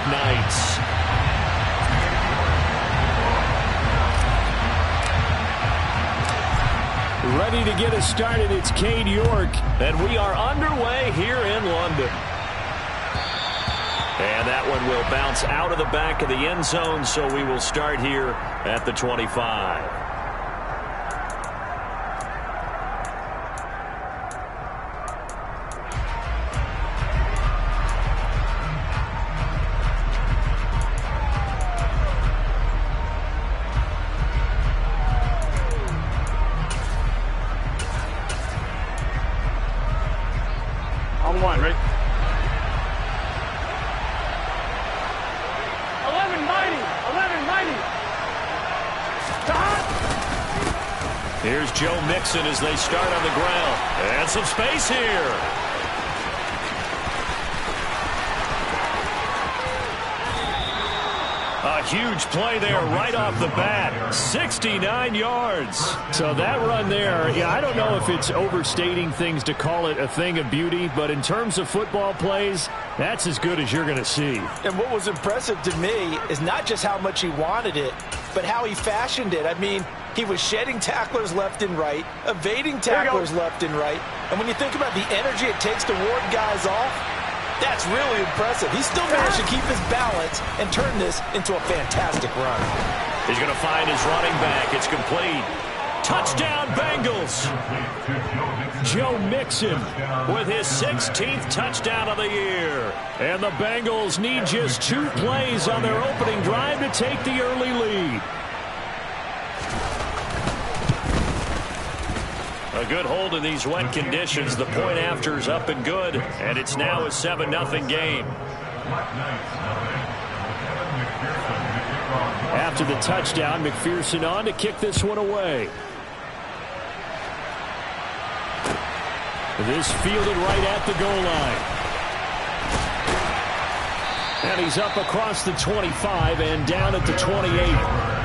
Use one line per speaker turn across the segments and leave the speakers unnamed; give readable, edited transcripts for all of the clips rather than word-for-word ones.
Knights.
Ready to get us started, it's Cade York.
And we are underway here in London. And that one will bounce out of the back of the end zone, so we will start here at the 25.
On one, right? 11-90.
Here's Joe Mixon as they start on the ground. And some space here. A huge play there right off the bat. 69 yards.
So that run there, yeah, I don't know if it's overstating things to call it a thing of beauty, but in terms of football plays, that's as good as you're going to see.
And what was impressive to me is not just how much he wanted it, but how he fashioned it. I mean, he was shedding tacklers left and right, evading tacklers left and right. And when you think about the energy it takes to ward guys off, that's really impressive. He still managed to keep his balance and turn this into a fantastic run.
He's going to find his running back. It's complete. Touchdown, Bengals.
Joe Mixon
with his 16th touchdown of the year.
And the Bengals need just 2 plays on their opening drive to take the early lead.
A good hold in these wet conditions. The point after is up and good, and it's now a 7-0 game.
After the touchdown, McPherson on to kick this one away. This fielded right at the goal line. And he's up across the 25 and down at the 28.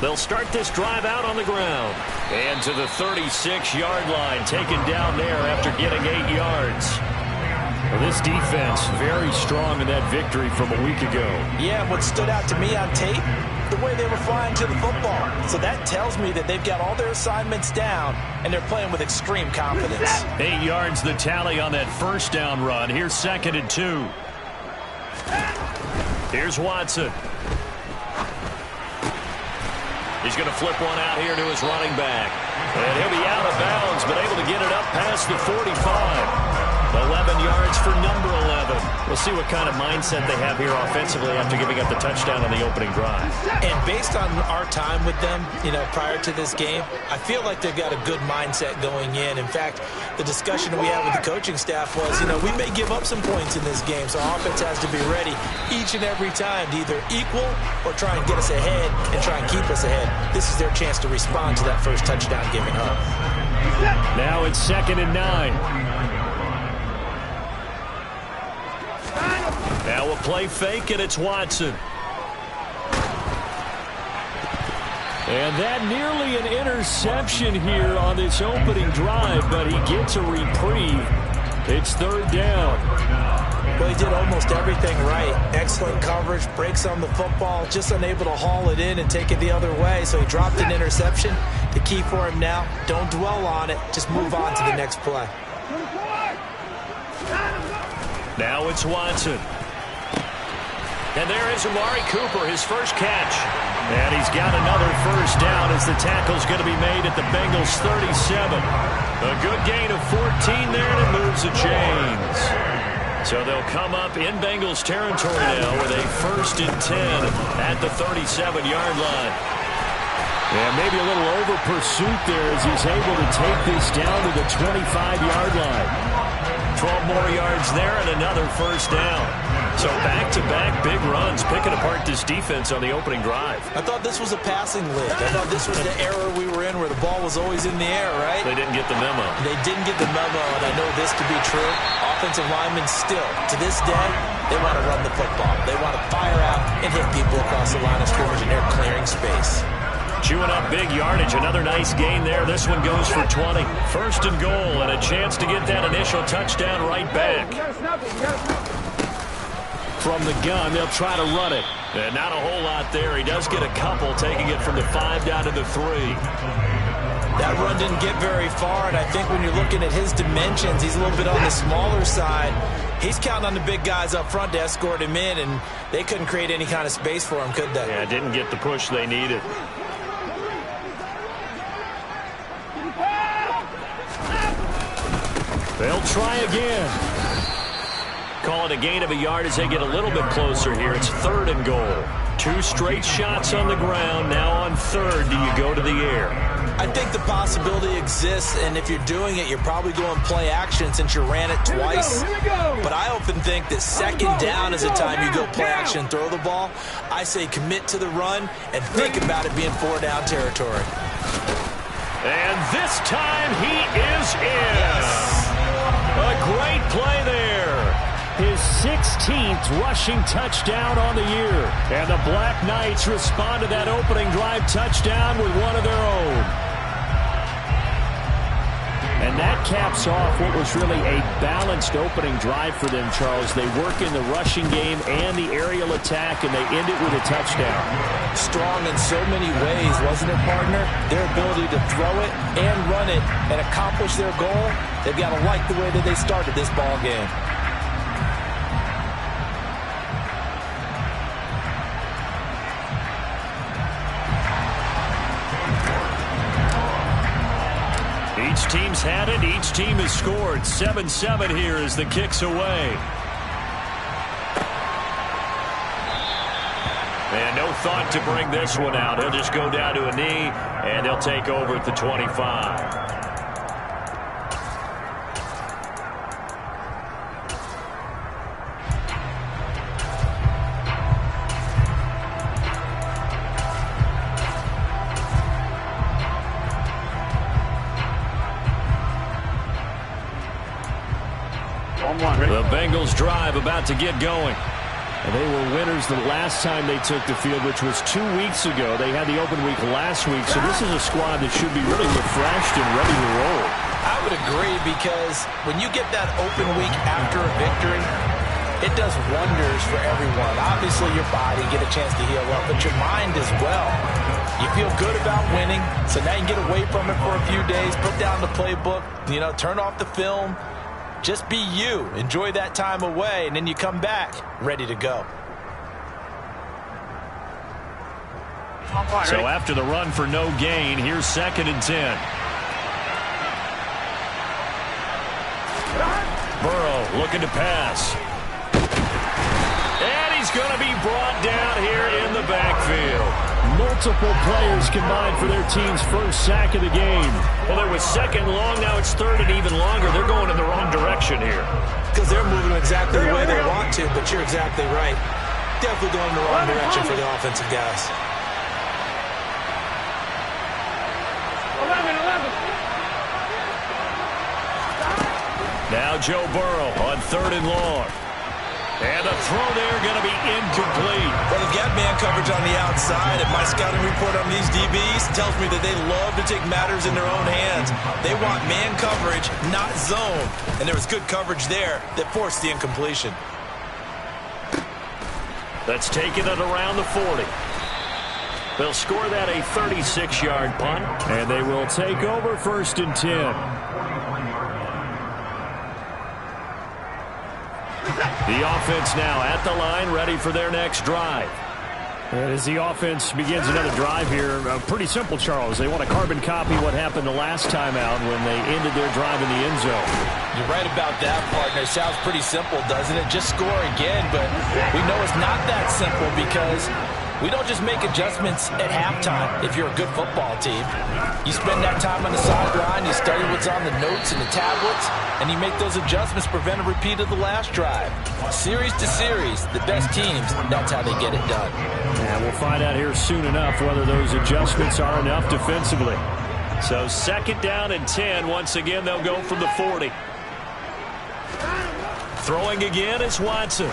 They'll start this drive out on the ground. And to the 36-yard line, taken down there after getting 8 yards.
Well, this defense very strong in that victory from a week ago.
Yeah, what stood out to me on tape, the way they were flying to the football. So that tells me that they've got all their assignments down, and they're playing with extreme confidence.
8 yards the tally on that first down run. Here's 2nd and 2. Here's Watson. He's going to flip one out here to his running back. And he'll be out of bounds, but able to get it up past the 45. 11 yards for number 11. We'll see what kind of mindset they have here offensively after giving up the touchdown on the opening drive.
And based on our time with them, prior to this game, I feel like they've got a good mindset going in. In fact, the discussion we had with the coaching staff was, we may give up some points in this game, so our offense has to be ready each and every time to either equal or try and get us ahead and try and keep us ahead. This is their chance to respond to that first touchdown giving up.
Now it's 2nd and 9.
Now a play fake, and it's Watson.
And that nearly an interception here on this opening drive, but he gets a reprieve. It's 3rd down.
Well, he did almost everything right. Excellent coverage, breaks on the football, just unable to haul it in and take it the other way. So he dropped an interception. The key for him now, don't dwell on it. Just move on to the next play.
Now it's Watson. And there is Amari Cooper, his first catch. And he's got another first down as the tackle's going to be made at the Bengals 37. A good gain of 14 there, and it moves the chains. So they'll come up in Bengals territory now with a 1st and 10 at the 37-yard line.
Yeah, maybe a little over pursuit there as he's able to take this down to the 25-yard line.
12 more yards there and another first down. So back-to-back big runs, picking apart this defense on the opening drive.
I thought this was a passing league. I thought this was the era we were in where the ball was always in the air, right?
They didn't get the memo.
They didn't get the memo, and I know this to be true. Offensive linemen still, to this day, they want to run the football. They want to fire out and hit people across the line of scrimmage, and they're clearing space.
Chewing up big yardage. Another nice gain there. This one goes for 20. First and goal, and a chance to get that initial touchdown right back.
From the gun, they'll try to run it.
And not a whole lot there. He does get a couple, taking it from the 5 down to the 3.
That run didn't get very far, and I think when you're looking at his dimensions, he's a little bit on the smaller side. He's counting on the big guys up front to escort him in, and they couldn't create any kind of space for him, could they?
Yeah, didn't get the push they needed.
They'll try again.
Call it a gain of a yard as they get a little bit closer here. It's 3rd and goal. 2 straight shots on the ground. Now on 3rd, do you go to the air?
I think the possibility exists, and if you're doing it, you're probably going play action since you ran it twice.
Here we go.
But I often think that 2nd down is the time you go play action, throw the ball. I say commit to the run and think about it being 4-down territory.
And this time he is in. Yes. A great play there.
His 16th rushing touchdown on the year. And the Black Knights respond to that opening drive touchdown with one of their own. And that caps off what was really a balanced opening drive for them, Charles. They work in the rushing game and the aerial attack, and they end it with a touchdown.
Strong in so many ways, wasn't it, partner? Their ability to throw it and run it and accomplish their goal, they've got to like the way that they started this ball game.
Each team's had it. Each team has scored. 7-7 here as the kick's away. And no thought to bring this one out. He'll just go down to a knee, and he'll take over at the 25. The Bengals drive about to get going.
And they were winners the last time they took the field, which was 2 weeks ago. They had the open week last week, so this is a squad that should be really refreshed and ready to roll.
I would agree, because when you get that open week after a victory, it does wonders for everyone. Obviously, your body get a chance to heal up, but your mind as well. You feel good about winning, so now you can get away from it for a few days, put down the playbook, turn off the film. Just be you. Enjoy that time away, and then you come back ready to go.
So after the run for no gain, here's 2nd and 10. Burrow looking to pass. And he's going to be brought down here in the backfield.
Multiple players combined for their team's first sack of the game.
Well, there was 2nd long, now it's 3rd and even longer. They're going in the wrong direction here.
Because they're moving exactly the way they want to, but you're exactly right. Definitely going in the wrong direction for the offensive guys.
11.
Now Joe Burrow on 3rd and long. And the throw there going to be incomplete.
Well, they've got man coverage on the outside, and my scouting report on these DBs tells me that they love to take matters in their own hands. They want man coverage, not zone. And there was good coverage there that forced the incompletion.
That's taking it around the 40. They'll score that a 36-yard punt.
And they will take over 1st and 10.
The offense now at the line, ready for their next drive.
And as the offense begins another drive here, pretty simple, Charles. They want to carbon copy what happened the last time out when they ended their drive in the end zone.
You're right about that, partner. Sounds pretty simple, doesn't it? Just score again, but we know it's not that simple, because We don't just make adjustments at halftime if you're a good football team. You spend that time on the sideline, you study what's on the notes and the tablets, and you make those adjustments to prevent a repeat of the last drive. Series to series, the best teams, that's how they get it done.
And we'll find out here soon enough whether those adjustments are enough defensively.
So 2nd down and 10. Once again, they'll go from the 40. Throwing again is Watson.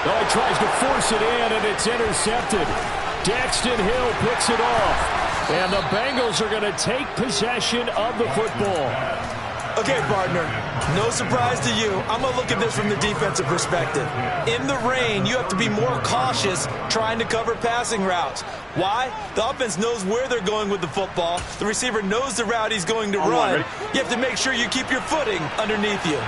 Oh, he tries to force it in, and it's intercepted. Daxton Hill picks it off. And the Bengals are going to take possession of the football.
Okay, partner, no surprise to you. I'm going to look at this from the defensive perspective. In the rain, you have to be more cautious trying to cover passing routes. Why? The offense knows where they're going with the football. The receiver knows the route he's going to run. You have to make sure you keep your footing underneath you.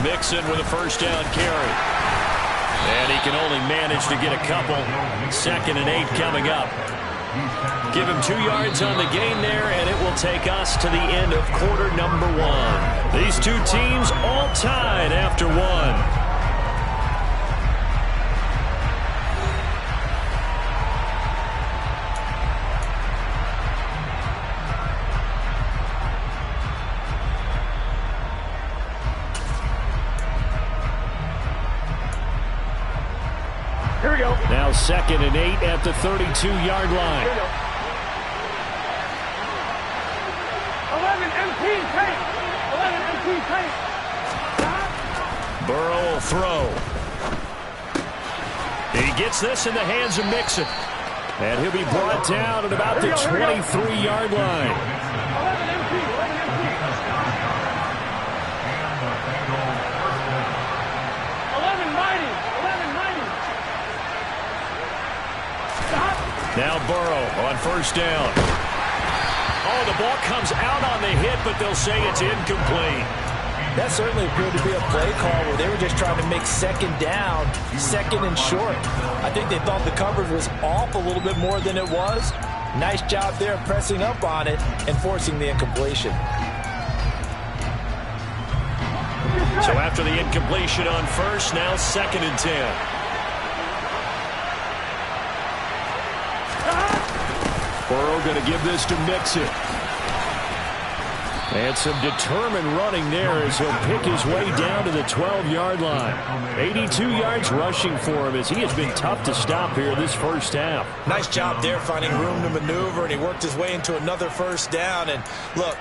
Mixon with a 1st down carry. And he can only manage to get a couple. 2nd and 8 coming up. Give him 2 yards on the gain there, and it will take us to the end of quarter number 1. These two teams all tied after 1.
Here we go.
Now 2nd and 8 at the 32-yard line.
11 MP tape. 11 MP tape.
Burrow will throw. He gets this in the hands of Mixon.
And he'll be brought down at about the 23-yard line.
11 MP. 11 MP. 1190. 1190.
Now Burrow on 1st down. Oh, the ball comes out on the hit, but they'll say it's incomplete.
That certainly appeared to be a play call where they were just trying to make 2nd down, 2nd and short. I think they thought the coverage was off a little bit more than it was. Nice job there pressing up on it and forcing the incompletion.
So after the incompletion on 1st, now 2nd and 10.
Burrow going to give this to Mixon. And some determined running there as he'll pick his way down to the 12-yard line. 82 yards rushing for him as he has been tough to stop here this 1st half.
Nice job there finding room to maneuver, and he worked his way into another 1st down. And look,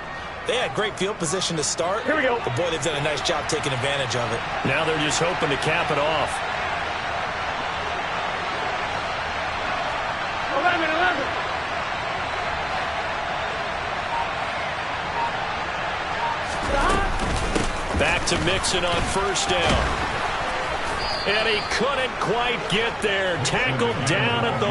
they had great field position to start.
Here we go.
But boy, they've done a nice job taking advantage of it.
Now they're just hoping to cap it off.
11.
Back to Mixon on 1st down. And he couldn't quite get there. Tackled down at the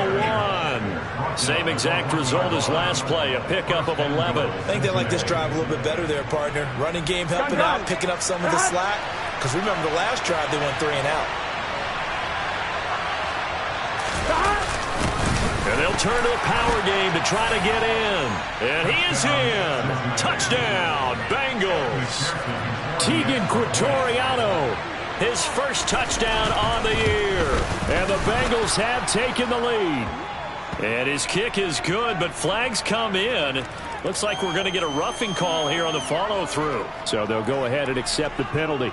1. Same exact result as last play, a pickup of 11.
I think they like this drive a little bit better there, partner. Running game helping out, picking up some of the slack. Because remember the last drive, they went 3 and out.
And they'll turn to a power game to try to get in. And he is in. Touchdown, Bengals.
Tegan Quitoriano,
his 1st touchdown on the year.
And the Bengals have taken the lead.
And his kick is good, but flags come in. Looks like we're going to get a roughing call here on the follow-through.
So they'll go ahead and accept the penalty.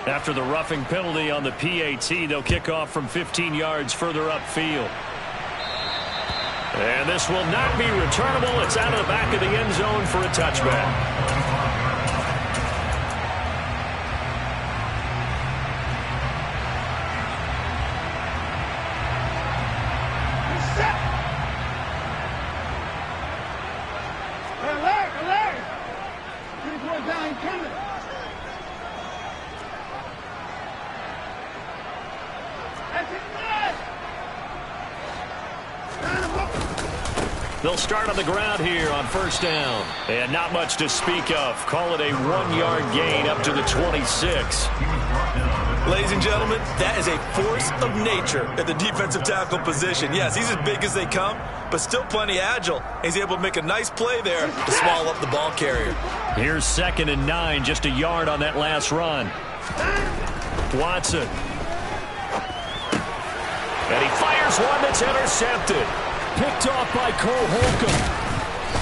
After the roughing penalty on the PAT, they'll kick off from 15 yards further upfield. And this will not be returnable. It's out of the back of the end zone for a touchback. They'll start on the ground here on 1st down. And not much to speak of. Call it a 1-yard gain up to the 26.
Ladies and gentlemen, that is a force of nature at the defensive tackle position. Yes, he's as big as they come, but still plenty agile. He's able to make a nice play there to swallow up the ball carrier.
Here's 2nd and 9, just a yard on that last run. Watson. And he fires one that's intercepted.
Picked off by Cole Holcomb.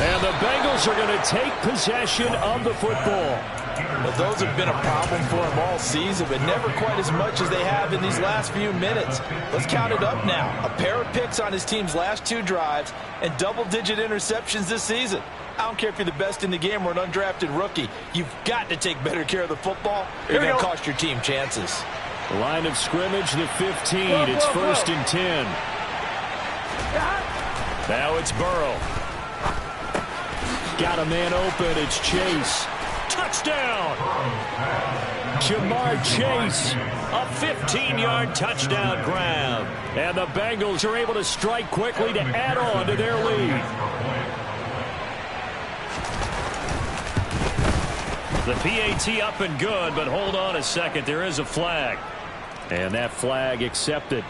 And the Bengals are going to take possession of the football.
Well, those have been a problem for them all season, but never quite as much as they have in these last few minutes. Let's count it up now. A pair of picks on his team's last 2 drives and double-digit interceptions this season. I don't care if you're the best in the game or an undrafted rookie. You've got to take better care of the football, or you're going to cost your team chances.
The line of scrimmage, the 15. It's 1st and 10.
Now it's Burrow.
Got a man open. It's Chase.
Touchdown!
Jamar Chase.
A 15-yard touchdown grab.
And the Bengals are able to strike quickly to add on to their lead.
The PAT up and good, but hold on a second. There is a flag.
And that flag accepted.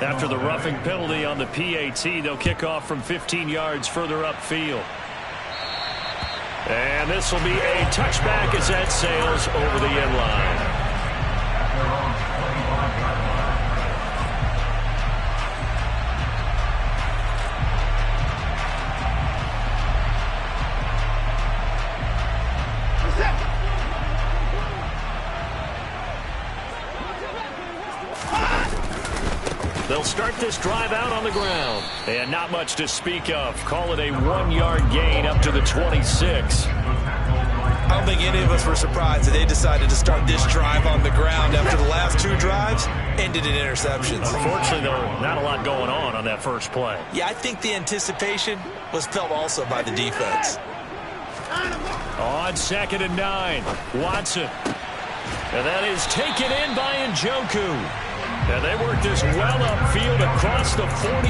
After the roughing penalty on the PAT, they'll kick off from 15 yards further upfield. And this will be a touchback as that sails over the end line. They'll start this drive out on the ground. And not much to speak of. Call it a 1-yard gain up to the 26.
I don't think any of us were surprised that they decided to start this drive on the ground after the last 2 drives ended in interceptions.
Unfortunately, though, not a lot going on that first play.
Yeah, I think the anticipation was felt also by the defense.
On 2nd and 9, Watson. And that is taken in by Njoku. And they work this well upfield across the 45.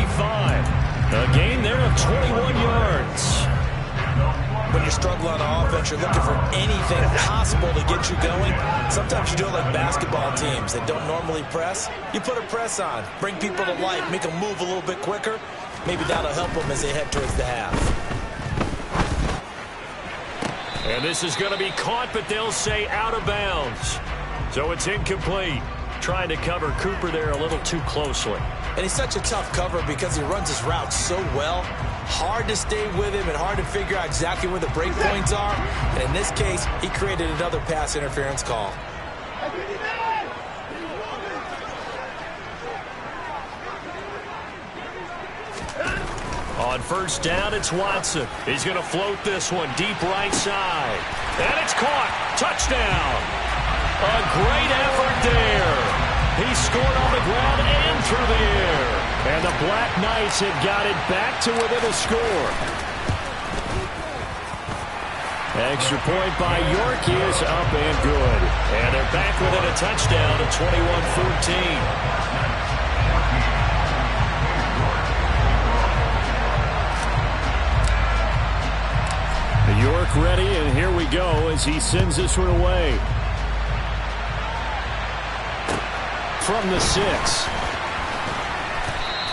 A gain there of 21 yards.
When you struggle on offense, you're looking for anything possible to get you going. Sometimes you do it like basketball teams that don't normally press. You put a press on, bring people to life, make them move a little bit quicker. Maybe that'll help them as they head towards the half.
And this is going to be caught, but they'll say out of bounds. So it's incomplete. Trying to cover Cooper there a little too closely.
And he's such a tough cover because he runs his route so well. Hard to stay with him and hard to figure out exactly where the break points are. And in this case, he created another pass interference call.
On 1st down, it's Watson. He's going to float this one deep right side. And it's caught. Touchdown. A great effort there. He scored on the ground and through the air.
And the Black Knights have got it back to within a score. Extra point by York is up and good.
And they're back within a touchdown at 21-14.
York ready, and here we go as he sends this one away. From the 6.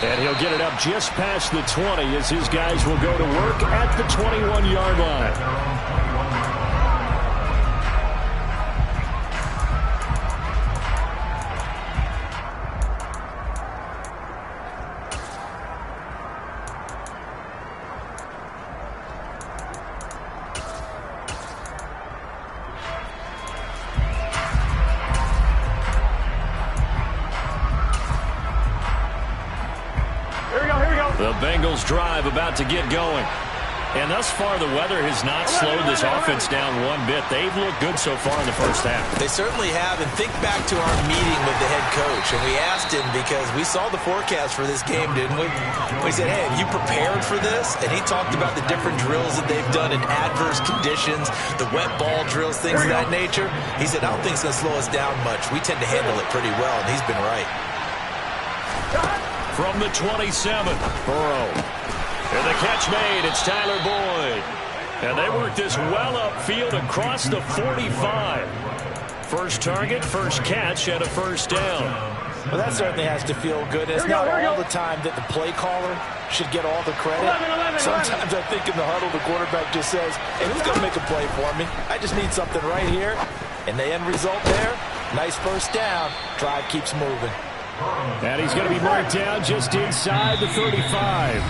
And he'll get it up just past the 20 as his guys will go to work at the 21-yard line.
The Bengals drive about to get going. And thus far, the weather has not slowed this offense down one bit. They've looked good so far in the first half.
They certainly have. And think back to our meeting with the head coach. And we asked him because we saw the forecast for this game, didn't we? We said, hey, have you prepared for this? And he talked about the different drills that they've done in adverse conditions, the wet ball drills, things of that nature. He said, I don't think it's going to slow us down much. We tend to handle it pretty well, and he's been right.
From the 27, Burrow. And the catch made. It's Tyler Boyd. And they work this well upfield across the 45. First target, first catch, and a first down.
Well, that certainly has to feel good. It's not all the time that the play caller should get all the credit. Sometimes I think in the huddle, the quarterback just says, hey, who's going to make a play for me? I just need something right here. And the end result there, nice first down. Drive keeps moving.
And he's going to be marked down just inside the 35.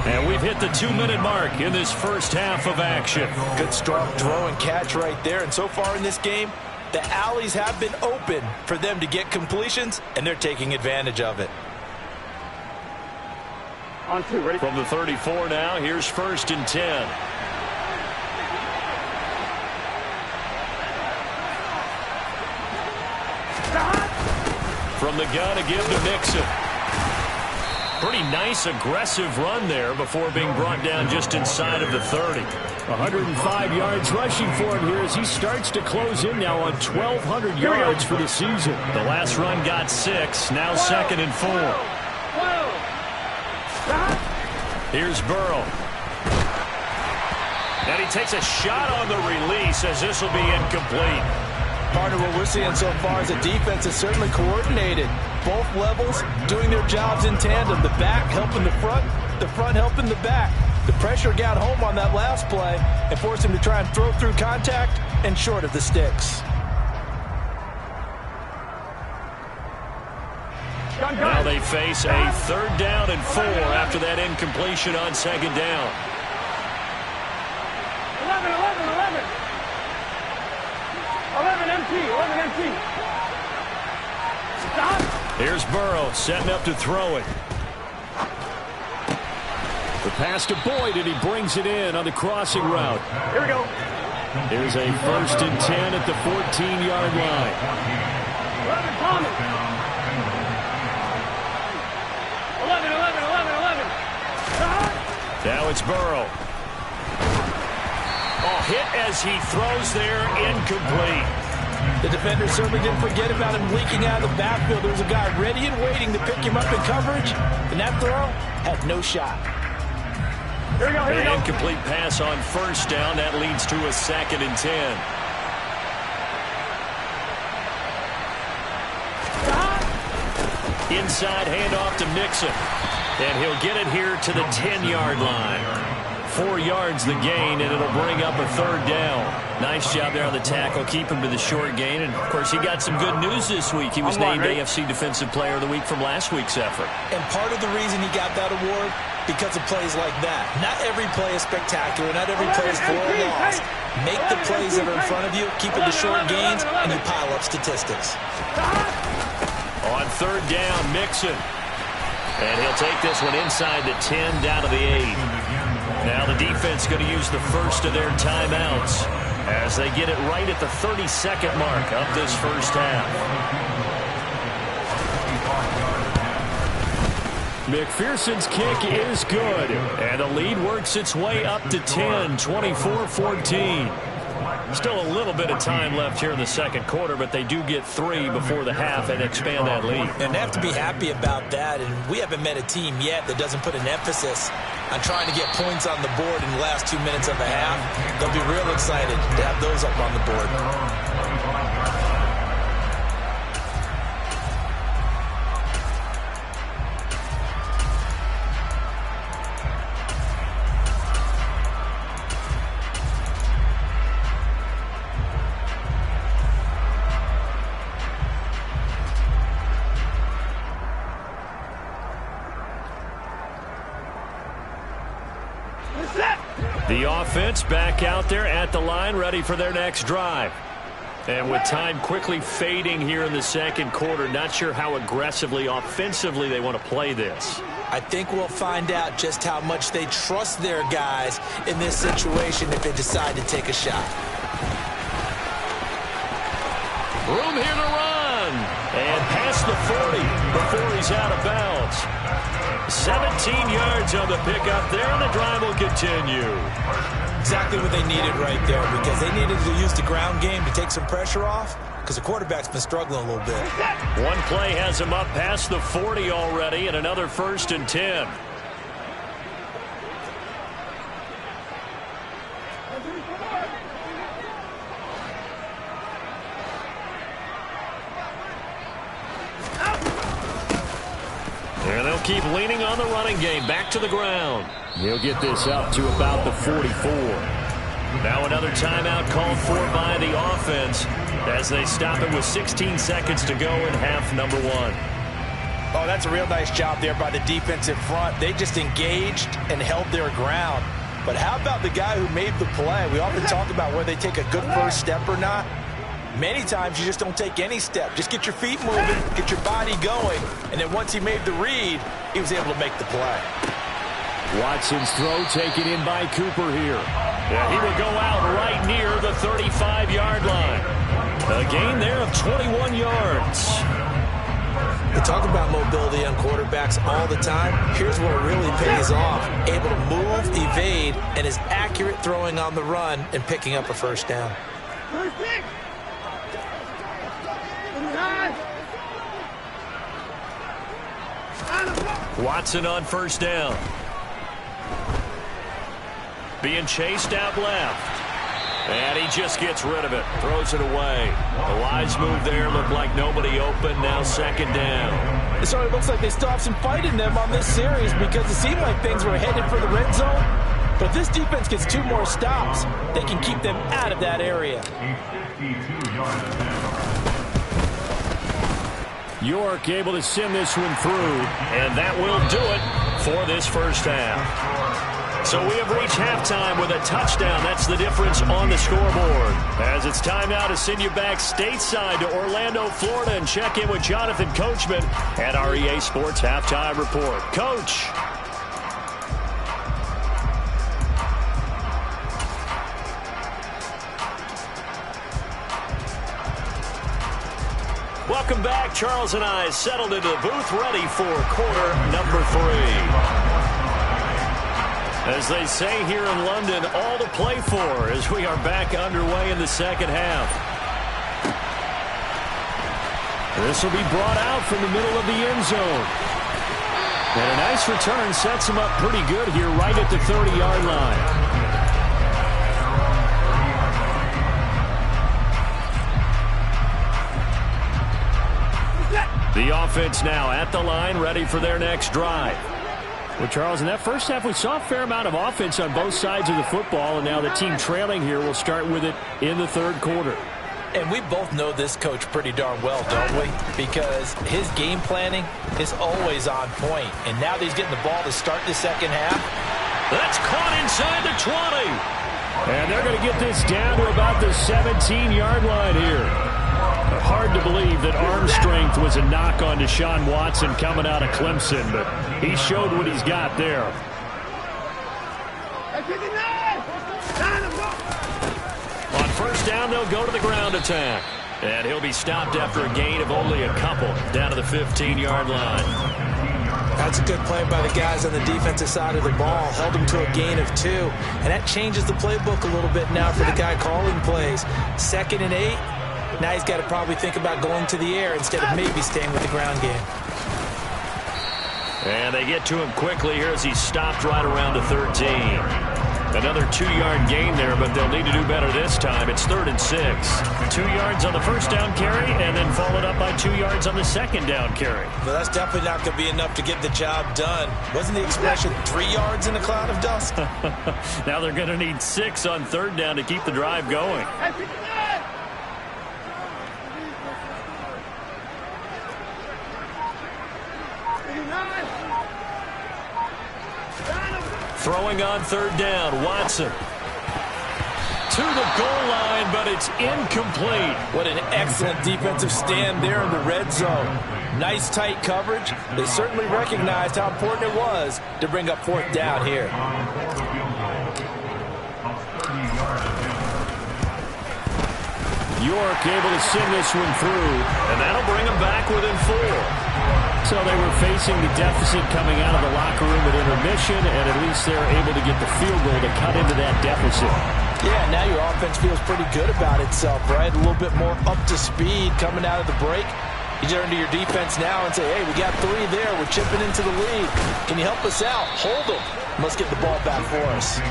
And we've hit the 2-minute mark in this first half of action.
Good strong throw and catch right there. And so far in this game, the alleys have been open for them to get completions, and they're taking advantage of it.
On 2, ready?
From the 34 now, here's 1st and 10. From the gun, a give to Mixon. Pretty nice, aggressive run there before being brought down just inside of the 30.
105 yards rushing for him here as he starts to close in now on 1,200 yards for the season.
The last run got 6, now 2nd and 4. Here's Burrow. And he takes a shot on the release as this will be incomplete.
Partner, what we're seeing so far is the defense is certainly coordinated. Both levels doing their jobs in tandem. The back helping the front helping the back. The pressure got home on that last play and forced him to try and throw through contact and short of the sticks.
Now they face a 3rd down and 4 after that incompletion on 2nd down.
11 empty. Stop.
Here's Burrow setting up to throw it.
The pass to Boyd, and he brings it in on the crossing route.
Here we go.
Here's a 1st and 10 at the 14-yard line.
11 Thomas. 11. Stop.
Now it's Burrow. Oh, hit as he throws there, incomplete.
The defender certainly didn't forget about him leaking out of the backfield. There was a guy ready and waiting to pick him up in coverage, and that throw had no shot.
Here we go.
An incomplete pass on 1st down. That leads to a 2nd and 10.
Stop.
Inside handoff to Mixon. And he'll get it here to the 10-yard line. 4 yards the gain, and it'll bring up a 3rd down. Nice job there on the tackle. Keep him to the short gain. And, of course, he got some good news this week. He was named AFC Defensive Player of the Week from last week's effort.
And part of the reason he got that award, because of plays like that. Not every play is spectacular. Not every play is for a loss. Make the plays that are in front of you, keep it to short gains, and you pile up statistics.
On 3rd down, Mixon. And he'll take this one inside the 10, down to the 8. Now the defense going to use the first of their timeouts as they get it right at the 32nd mark of this first half.
McPherson's kick is good.
And the lead works its way up to 10, 24-14. Still a little bit of time left here in the second quarter, but they do get 3 before the half and expand that lead.
And they have to be happy about that. And we haven't met a team yet that doesn't put an emphasis on trying to get points on the board in the last 2 minutes of a half. They'll be real excited to have those up on the board.
The offense back out there at the line, ready for their next drive. And with time quickly fading here in the second quarter, not sure how aggressively, offensively they want to play this.
I think we'll find out just how much they trust their guys in this situation if they decide to take a shot.
Room here to run. And past the 40 before he's out of bounds. 17 yards on the pickup there, and the drive will continue.
Exactly what they needed right there, because they needed to use the ground game to take some pressure off, because the quarterback's been struggling a little bit.
One play has him up past the 40 already, and another 1st and 10. And they'll keep leaning on the running game. Back to the ground.
He'll get this up to about the 44.
Now another timeout called for by the offense as they stop it with 16 seconds to go in half number 1.
Oh, that's a real nice job there by the defensive front. They just engaged and held their ground. But how about the guy who made the play? We often talk about whether they take a good first step or not. Many times you just don't take any step. Just get your feet moving, get your body going, and then once he made the read, he was able to make the play.
Watson's throw taken in by Cooper here.
Yeah, he will go out right near the 35-yard line. A gain there of 21 yards.
We talk about mobility on quarterbacks all the time. Here's what really pays off. Able to move, evade, and is accurate throwing on the run and picking up a first down.
Watson on first down. Being chased out left. And he just gets rid of it. Throws it away. A wise move there. Looked like nobody open. Now second down.
So it looks like they still have some fight in them on this series because it seemed like things were headed for the red zone. But if this defense gets 2 more stops, they can keep them out of that area.
York able to send this one through.
And that will do it for this first half. So we have reached halftime with a touchdown. That's the difference on the scoreboard. As it's time now to send you back stateside to Orlando, Florida, and check in with Jonathan Coachman at our EA Sports Halftime Report. Coach. Welcome back. Charles and I settled into the booth ready for quarter number 3. As they say here in London, all to play for as we are back underway in the second half.
This will be brought out from the middle of the end zone. And a nice return sets him up pretty good here right at the 30-yard line. The offense now at the line, ready for their next drive. Well, Charles, in that first half, we saw a fair amount of offense on both sides of the football, and now the team trailing here will start with it in the third quarter.
And we both know this coach pretty darn well, don't we? Because his game planning is always on point. And now that he's getting the ball to start the second half.
That's caught inside the 20.
And they're going to get this down to about the 17-yard line here. Hard to believe that arm strength was a knock on Deshaun Watson coming out of Clemson, but he showed what he's got there.
On first down, they'll go to the ground attack. And he'll be stopped after a gain of only a couple down to the 15-yard line.
That's a good play by the guys on the defensive side of the ball. Held him to a gain of 2. And that changes the playbook a little bit now for the guy calling plays. 2nd and 8. Now he's got to probably think about going to the air instead of maybe staying with the ground game.
And they get to him quickly here as he's stopped right around the 13. Another 2-yard gain there, but they'll need to do better this time. It's 3rd and 6. 2 yards on the first down carry, and then followed up by 2 yards on the second down carry.
Well, that's definitely not going to be enough to get the job done. Wasn't the expression 3 yards in a cloud of dust?
Now they're going to need 6 on 3rd down to keep the drive going. Throwing on 3rd down, Watson. To the goal line, but it's incomplete.
What an excellent defensive stand there in the red zone. Nice tight coverage. They certainly recognized how important it was to bring up 4th down here.
York able to send this one through.
And that'll bring them back within 4.
So they were facing the deficit coming out of the locker room at intermission, and at least they're able to get the field goal to cut into that deficit.
Yeah, now your offense feels pretty good about itself, right? A little bit more up to speed coming out of the break. You turn to your defense now and say, hey, we got 3 there. We're chipping into the lead. Can you help us out? Hold them. Let's get the ball back for us.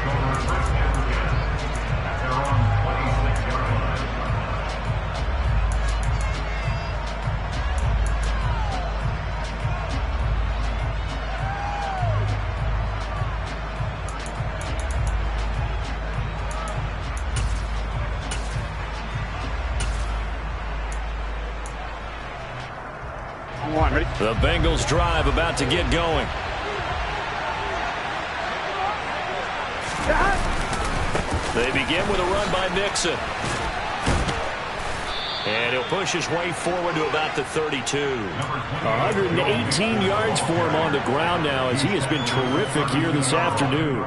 The Bengals drive about to get going. They begin with a run by Mixon. And he'll push his way forward to about the 32.
118 yards for him on the ground now as he has been terrific here this afternoon.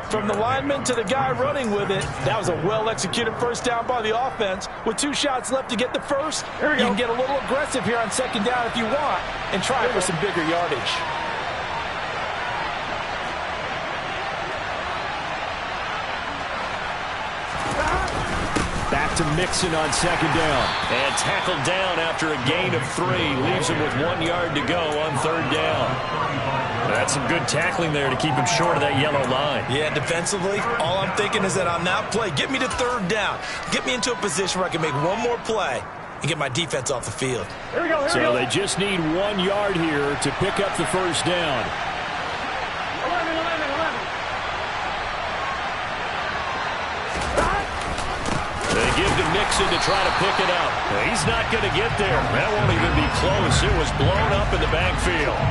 From the lineman to the guy running with it, that was a well-executed first down by the offense. With 2 shots left to get the first, you can get a little aggressive here on second down if you want and try for some bigger yardage.
Back to Mixon on second down.
And tackled down after a gain of 3. Leaves him with 1 yard to go on third down. That's some good tackling there to keep him short of that yellow line.
Yeah, defensively, all I'm thinking is that on that play, get me to third down. Get me into a position where I can make one more play and get my defense off the field.
Here we go.
So they just need 1 yard here to pick up the first down.
11.
They give to Mixon to try to pick it up. He's not going to get there. That won't even be close. It was blown up in the backfield.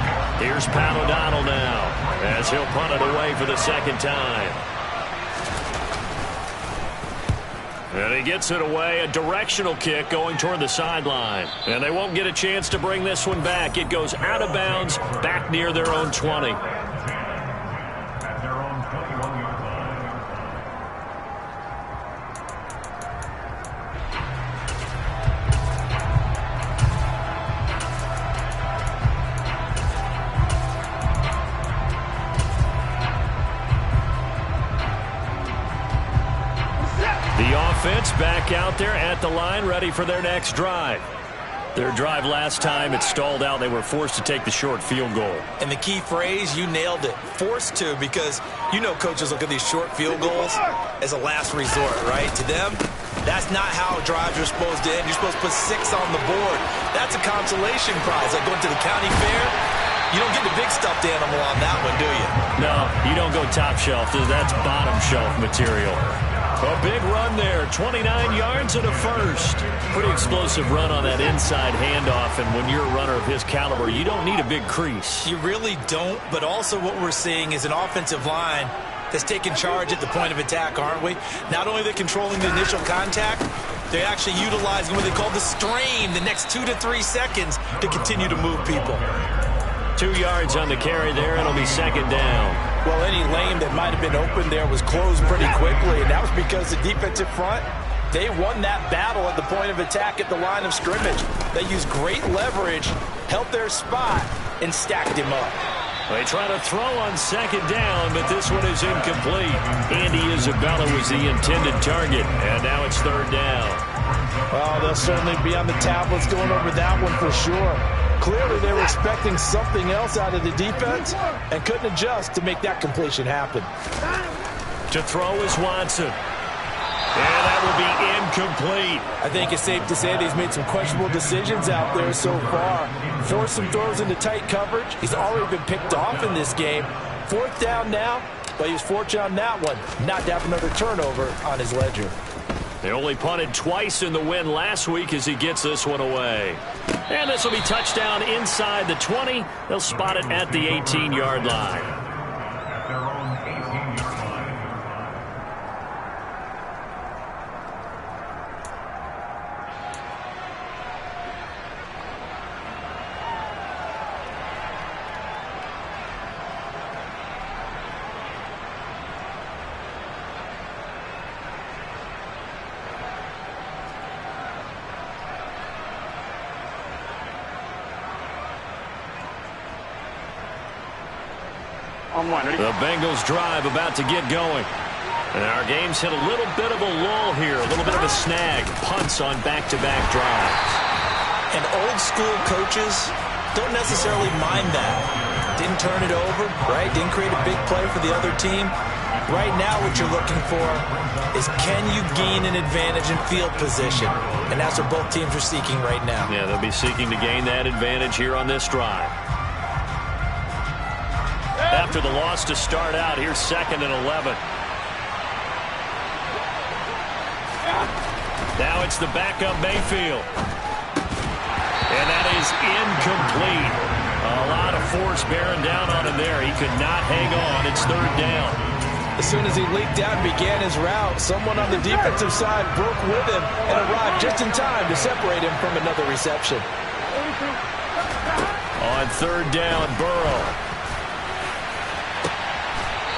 Here's Pat O'Donnell now as he'll punt it away for the second time. And he gets it away, a directional kick going toward the sideline. And they won't get a chance to bring this one back. It goes out of bounds back near their own 20. Offense back out there at the line, ready for their next drive. Their drive last time, it stalled out. They were forced to take the short field goal.
And the key phrase, you nailed it, forced to, because you know coaches look at these short field goals as a last resort, right? To them, that's not how drives are supposed to end. You're supposed to put 6 on the board. That's a consolation prize, like going to the county fair. You don't get the big stuffed animal on that one, do you?
No, you don't go top shelf. That's bottom shelf material. A big run there, 29 yards and a first. Pretty explosive run on that inside handoff, and when you're a runner of his caliber, you don't need a big crease.
You really don't, but also what we're seeing is an offensive line that's taking charge at the point of attack, aren't we? Not only are they controlling the initial contact, they're actually utilizing what they call the strain, the next 2 to 3 seconds to continue to move people.
2 yards on the carry there, and it'll be second down.
Well, any lane that might have been open there was closed pretty quickly, and that was because the defensive front, they won that battle at the point of attack at the line of scrimmage. They used great leverage, held their spot, and stacked him up.
They try to throw on second down, but this one is incomplete. Andy Isabella was the intended target, and now it's third down.
Well, they'll certainly be on the tablets going over that one for sure. Clearly, they were expecting something else out of the defense and couldn't adjust to make that completion happen.
To throw is Watson. And that will be incomplete.
I think it's safe to say that he's made some questionable decisions out there so far. Forced some throws into tight coverage. He's already been picked off in this game. Fourth down now, but he was fortunate on that one not to have another turnover on his ledger.
They only punted twice in the win last week as he gets this one away. And this will be touchdown inside the 20. They'll spot it at the 18-yard line. The Bengals drive about to get going. And our game's hit a little bit of a lull here, a little bit of a snag. Punts on back-to-back drives.
And old-school coaches don't necessarily mind that. Didn't turn it over, right? Didn't create a big play for the other team. Right now what you're looking for is can you gain an advantage in field position? And that's what both teams are seeking right now.
Yeah, they'll be seeking to gain that advantage here on this drive. After the loss to start out, here's 2nd and 11. Now it's the backup Mayfield. And that is incomplete. A lot of force bearing down on him there. He could not hang on. It's 3rd down.
As soon as he leaked out and began his route, someone on the defensive side broke with him and arrived just in time to separate him from another reception.
On 3rd down, Burrow.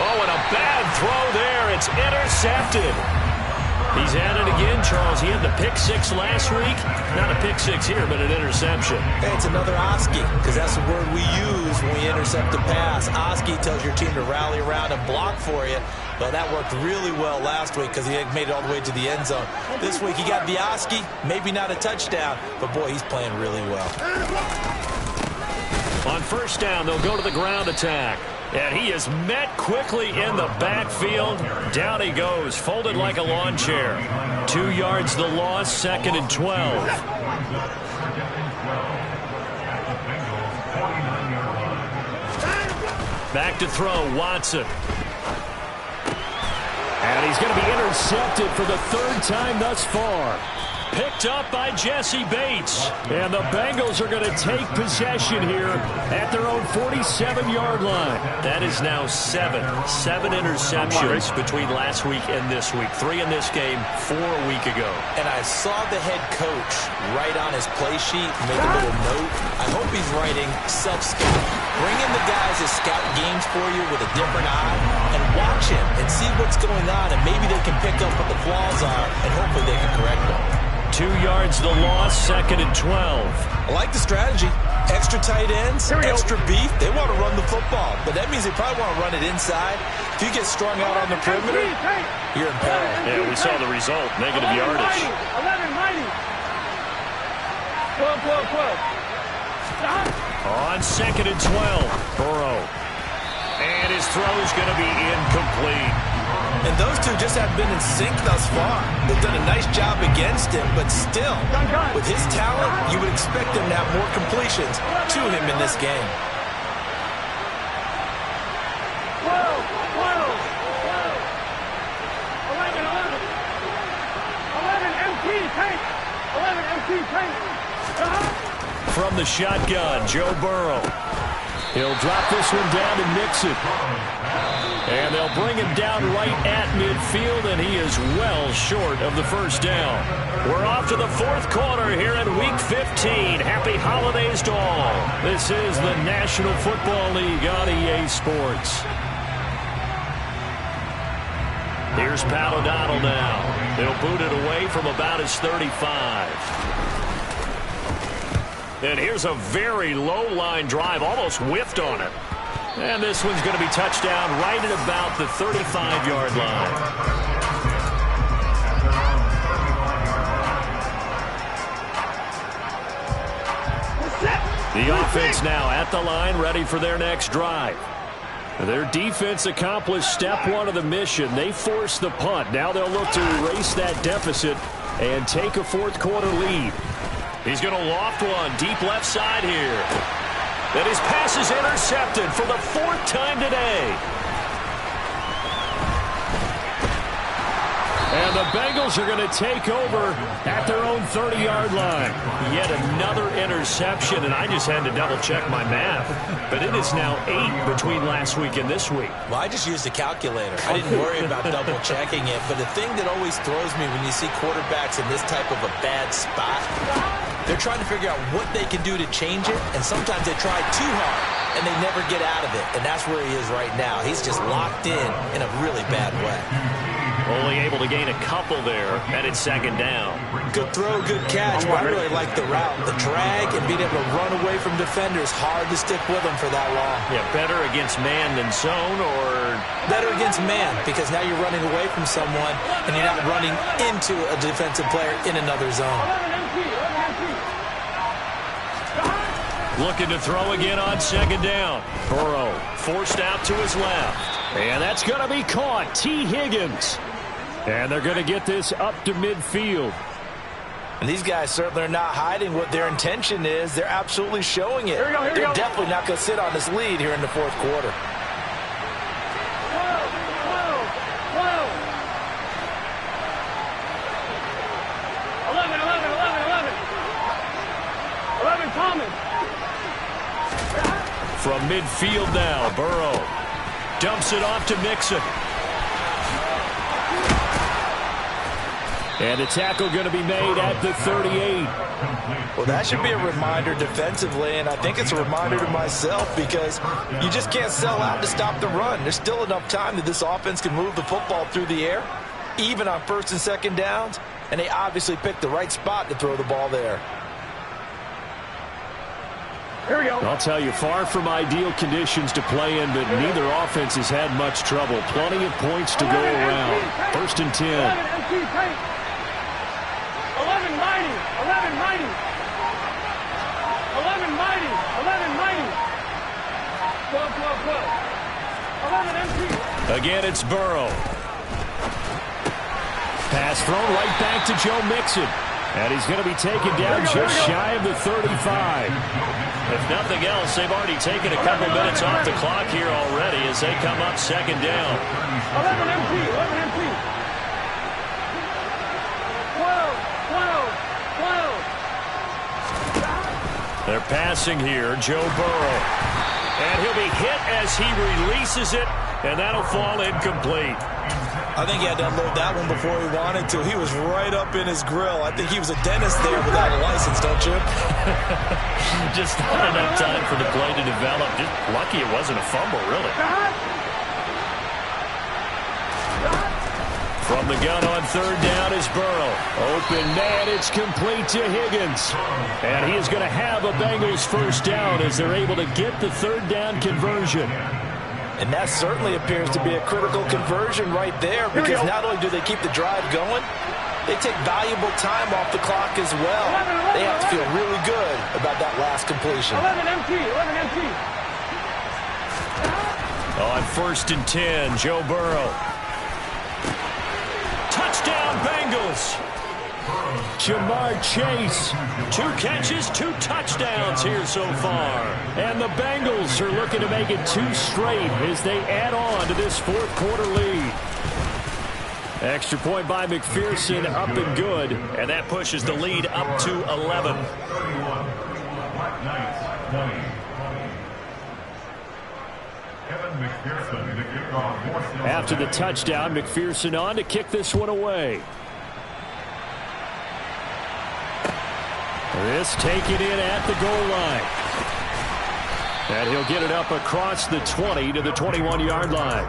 Oh, and a bad throw there. It's intercepted. He's at it again, Charles. He had the pick 6 last week. Not a pick 6 here, but an interception.
Hey, it's another Oski, because that's the word we use when we intercept a pass. Oski tells your team to rally around and block for you. But that worked really well last week because he made it all the way to the end zone. This week he got the Oski, maybe not a touchdown, but boy, he's playing really well.
On 1st down, they'll go to the ground attack. And he is met quickly in the backfield. Down he goes, folded like a lawn chair. 2 yards the loss, 2nd and 12. Back to throw, Watson.
And he's going to be intercepted for the 3rd time thus far.
Picked up by Jesse Bates.
And the Bengals are going to take possession here at their own 47-yard line.
That is now 7 interceptions between last week and this week. 3 in this game, 4 a week ago.
And I saw the head coach write on his play sheet, make a little note. I hope he's writing self-scout. Bring in the guys that scout games for you with a different eye and watch him and see what's going on, and maybe they can pick up what the flaws are, and hopefully they can correct them.
2 yards the loss, 2nd and 12.
I like the strategy. Extra tight ends, extra beef. They want to run the football, but that means they probably want to run it inside. If you get strung out on the perimeter, you're in peril.
Yeah, we saw the result, negative yardage.
12.
On 2nd and 12, Burrow. And his throw is going to be incomplete.
And those two just have been in sync thus far. They've done a nice job against him, but still, with his talent, you would expect him to have more completions to him in this game.
12. 11 MT tank. 11 MT tank.
From the shotgun, Joe Burrow.
He'll drop this one down to Mixon.
And they'll bring him down right at midfield, and he is well short of the 1st down. We're off to the 4th quarter here in Week 15. Happy holidays to all. This is the National Football League on EA Sports. Here's Pat O'Donnell now. They'll boot it away from about his 35. And here's a very low-line drive, almost whiffed on it. And this one's going to be touchdown right at about the 35-yard line. The offense now at the line, ready for their next drive. Their defense accomplished step 1 of the mission. They forced the punt. Now they'll look to erase that deficit and take a 4th quarter lead. He's going to loft one deep left side here. And his pass is intercepted for the 4th time today.
And the Bengals are going to take over at their own 30-yard line.
Yet another interception, and I just had to double-check my math. But it is now 8 between last week and this week.
Well, I just used a calculator. I didn't worry about double-checking it. But the thing that always throws me when you see quarterbacks in this type of a bad spot, they're trying to figure out what they can do to change it, and sometimes they try too hard, and they never get out of it. And that's where he is right now. He's just locked in a really bad way.
Only able to gain a couple there, and it's 2nd down.
Good throw, good catch, but I really like the route. The drag and being able to run away from defenders, hard to stick with them for that long.
Yeah, better against man than zone, or...
Better against man, because now you're running away from someone, and you're not running into a defensive player in another zone.
Looking to throw again on 2nd down. Burrow forced out to his left.
And that's going to be caught. T. Higgins. And they're going to get this up to midfield.
And these guys certainly are not hiding what their intention is. They're absolutely showing it. They're definitely not going to sit on this lead here in the fourth quarter.
11 Thomas.
From midfield now, Burrow dumps it off to Mixon.
And a tackle going to be made at the 38.
Well, that should be a reminder defensively, and I think it's a reminder to myself because you just can't sell out to stop the run. There's still enough time that this offense can move the football through the air, even on first and second downs, and they obviously picked the right spot to throw the ball there.
Here we go.
I'll tell you, far from ideal conditions to play in, but neither offense has had much trouble. Plenty of points to go around. First and 10.
11 MT Tank. 11 Mighty. 11 Mighty. 11 Mighty. 11 Mighty. 12, 12, 12. 11 MT.
Again, it's Burrow.
Pass thrown right back to Joe Mixon. And he's going to be taken down just shy of the 35.
If nothing else, they've already taken a couple minutes off the clock here already as they come up second down.
11 MT. 11 MT. 12, 12, 12.
They're passing here, Joe Burrow. And he'll be hit as he releases it, and that'll fall incomplete.
I think he had to unload that one before he wanted to. He was right up in his grill. I think he was a dentist there without a license, don't you?
Just not enough time for the play to develop. Just lucky it wasn't a fumble, really. From the gun on third down is Burrow.
Open man, it's complete to Higgins. And he is going to have a Bengals first down as they're able to get the third down conversion.
And that certainly appears to be a critical conversion right there because not only do they keep the drive going, they take valuable time off the clock as well. They have to feel really good about that last completion.
11 MT. 11 MT.
On first and 10, Joe Burrow. Touchdown, Bengals.
Jamar Chase.
2 catches, 2 touchdowns here so far.
And the Bengals are looking to make it 2 straight as they add on to this fourth quarter lead. Extra point by McPherson, up and good.
And that pushes the lead up to 11.
After the touchdown, McPherson on to kick this one away. This taken in at the goal line. And he'll get it up across the 20 to the 21-yard line.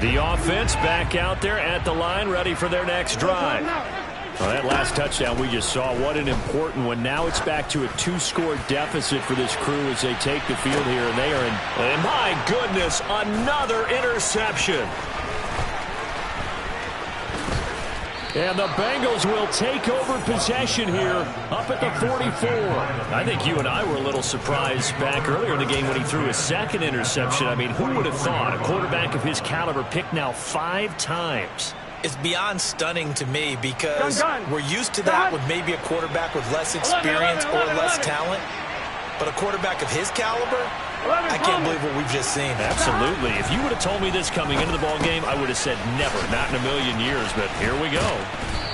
The offense back out there at the line, ready for their next drive.
Well, that last touchdown we just saw, what an important one. Now it's back to a 2-score deficit for this crew as they take the field here, and they are in.
And my goodness, another interception.
And the Bengals will take over possession here up at the 44.
I think you and I were a little surprised back earlier in the game when he threw his second interception. I mean, who would have thought a quarterback of his caliber picked now 5 times?
It's beyond stunning to me because we're used to that with maybe a quarterback with less experience or less talent. But a quarterback of his caliber, I can't believe what we've just seen.
Absolutely. If you would have told me this coming into the ball game, I would have said never, not in a million years. But here we go.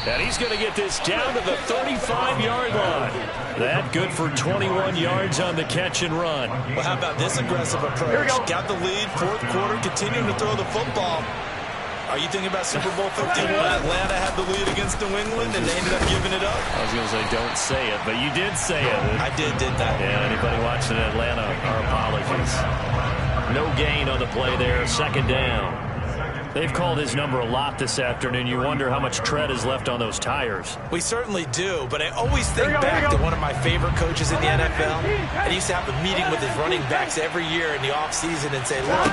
And he's going to get this down to the 35-yard line. That good for 21 yards on the catch and run.
Well, how about this aggressive approach? Got the lead, fourth quarter, continuing to throw the football. Are you thinking about Super Bowl 51? Atlanta had the lead against New England, and they ended up giving it up?
I was going to say, don't say it, but you did say it.
I didn't.
Yeah, anybody watching Atlanta, our apologies. No gain on the play there, second down. They've called his number a lot this afternoon. You wonder how much tread is left on those tires.
We certainly do, but I always think back to one of my favorite coaches in the NFL. And he used to have a meeting with his running backs every year in the offseason and say, look,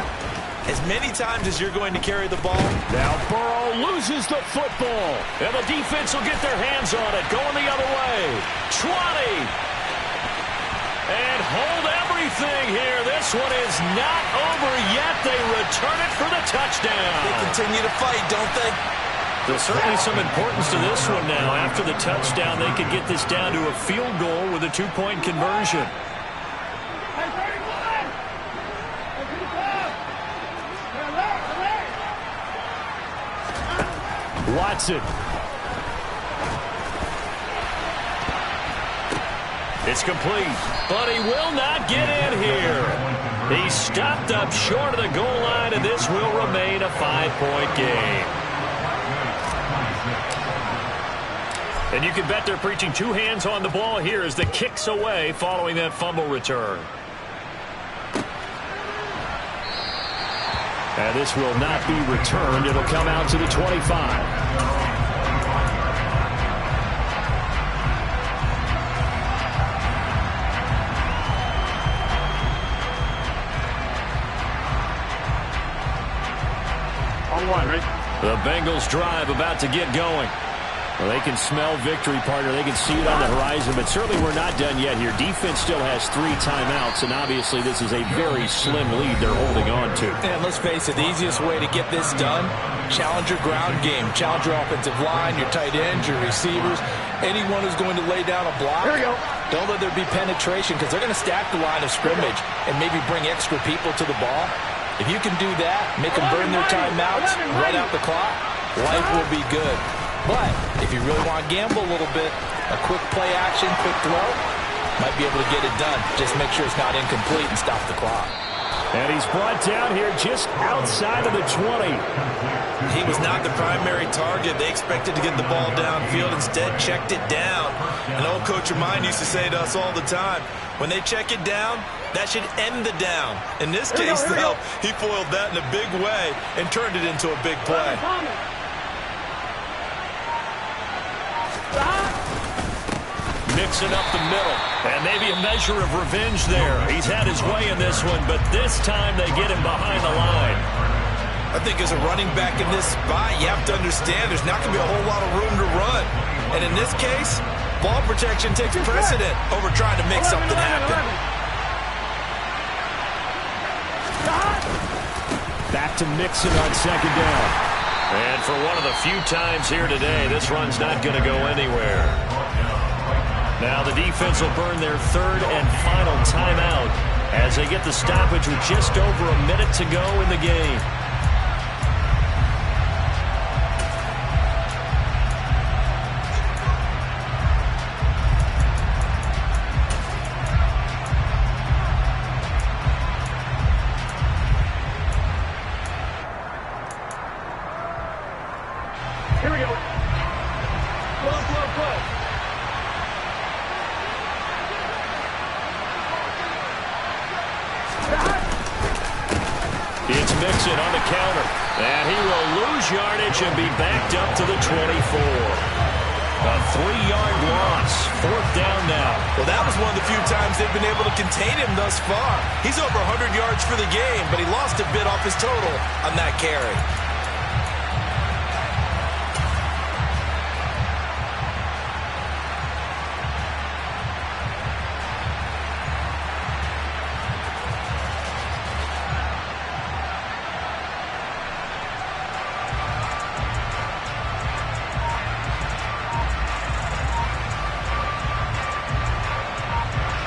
as many times as you're going to carry the ball.
Now Burrow loses the football.
And the defense will get their hands on it. Going the other way. 20. And hold everything here. This one is not over yet. They return it for the touchdown.
They continue to fight, don't they?
There's certainly some importance to this one now. After the touchdown, they could get this down to a field goal with a 2-point conversion.
Watson.
It's complete, but he will not get in here. He stopped up short of the goal line, and this will remain a 5-point game. And you can bet they're preaching two hands on the ball here as the kick's away following that fumble return. And this will not be returned. It'll come out to the 25. The Bengals drive about to get going. Well, they can smell victory, partner. They can see it on the horizon, but certainly we're not done yet here. Defense still has 3 timeouts, and obviously this is a very slim lead they're holding on to.
And let's face it, the easiest way to get this done, challenge your ground game. Challenge your offensive line, your tight ends, your receivers, anyone who's going to lay down a block.
Here we go.
Don't let there be penetration because they're going to stack the line of scrimmage and maybe bring extra people to the ball. If you can do that, make them burn their timeouts, run out the clock, life will be good. But if you really want to gamble a little bit, a quick play action, quick throw, might be able to get it done. Just make sure it's not incomplete and stop the clock.
And he's brought down here just outside of the 20.
He was not the primary target. They expected to get the ball downfield. Instead, checked it down. An old coach of mine used to say to us all the time, when they check it down, that should end the down. In this case, though, he foiled that in a big way and turned it into a big play.
Mixing up the middle, and maybe a measure of revenge there. He's had his way in this one, but this time they get him behind the line.
I think as a running back in this spot, you have to understand there's not going to be a whole lot of room to run. And in this case, ball protection takes precedent over trying to make something happen.
Back to Mixon on second down.
And for one of the few times here today, this run's not going to go anywhere. Now the defense will burn their third and final timeout as they get the stoppage with just over a minute to go in the game.
Here we go. Go.
It's Mixon on the counter. And he will lose yardage and be backed up to the 24. A 3-yard loss. 4th down now.
Well, that was one of the few times they've been able to contain him thus far. He's over 100 yards for the game, but he lost a bit off his total on that carry.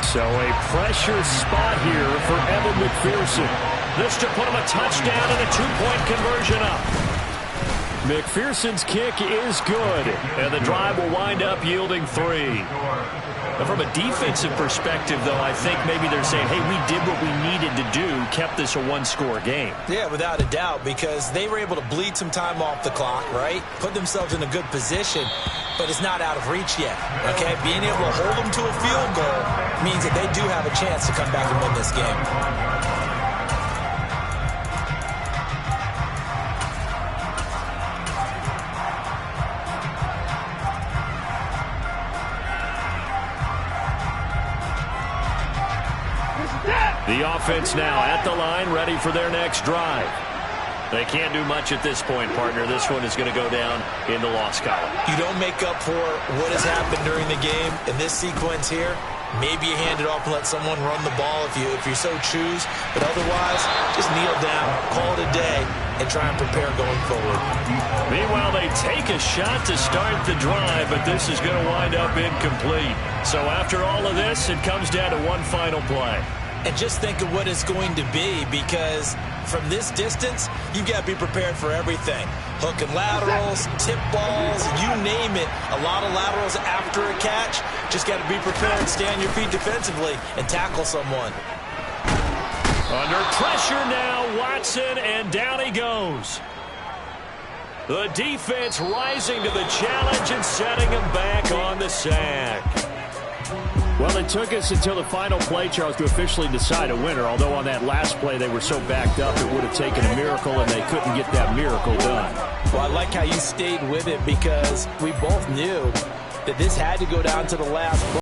So a pressure spot here for Evan McPherson.
This to put him a touchdown and a 2-point conversion up.
McPherson's kick is good.
And the drive will wind up yielding 3. Now, from a defensive perspective, though, I think maybe they're saying, hey, we did what we needed to do, kept this a 1-score game.
Yeah, without a doubt, because they were able to bleed some time off the clock, right? Put themselves in a good position, but it's not out of reach yet, okay? Being able to hold them to a field goal means that they do have a chance to come back and win this game.
The offense now at the line, ready for their next drive. They can't do much at this point, partner. This one is going to go down in the loss column.
You don't make up for what has happened during the game in this sequence here. Maybe you hand it off and let someone run the ball if you so choose. But otherwise, just kneel down, call it a day, and try and prepare going forward.
Meanwhile, they take a shot to start the drive, but this is going to wind up incomplete. So after all of this, it comes down to one final play.
And just think of what it's going to be, because from this distance, you've got to be prepared for everything. Hook and laterals, tip balls, you name it. A lot of laterals after a catch. Just got to be prepared, stay on your feet defensively, and tackle someone.
Under pressure now, Watson, and down he goes. The defense rising to the challenge and setting him back on the sack.
Well, it took us until the final play, Charles, to officially decide a winner, although on that last play they were so backed up it would have taken a miracle, and they couldn't get that miracle done.
Well, I like how you stayed with it, because we both knew that this had to go down to the last play.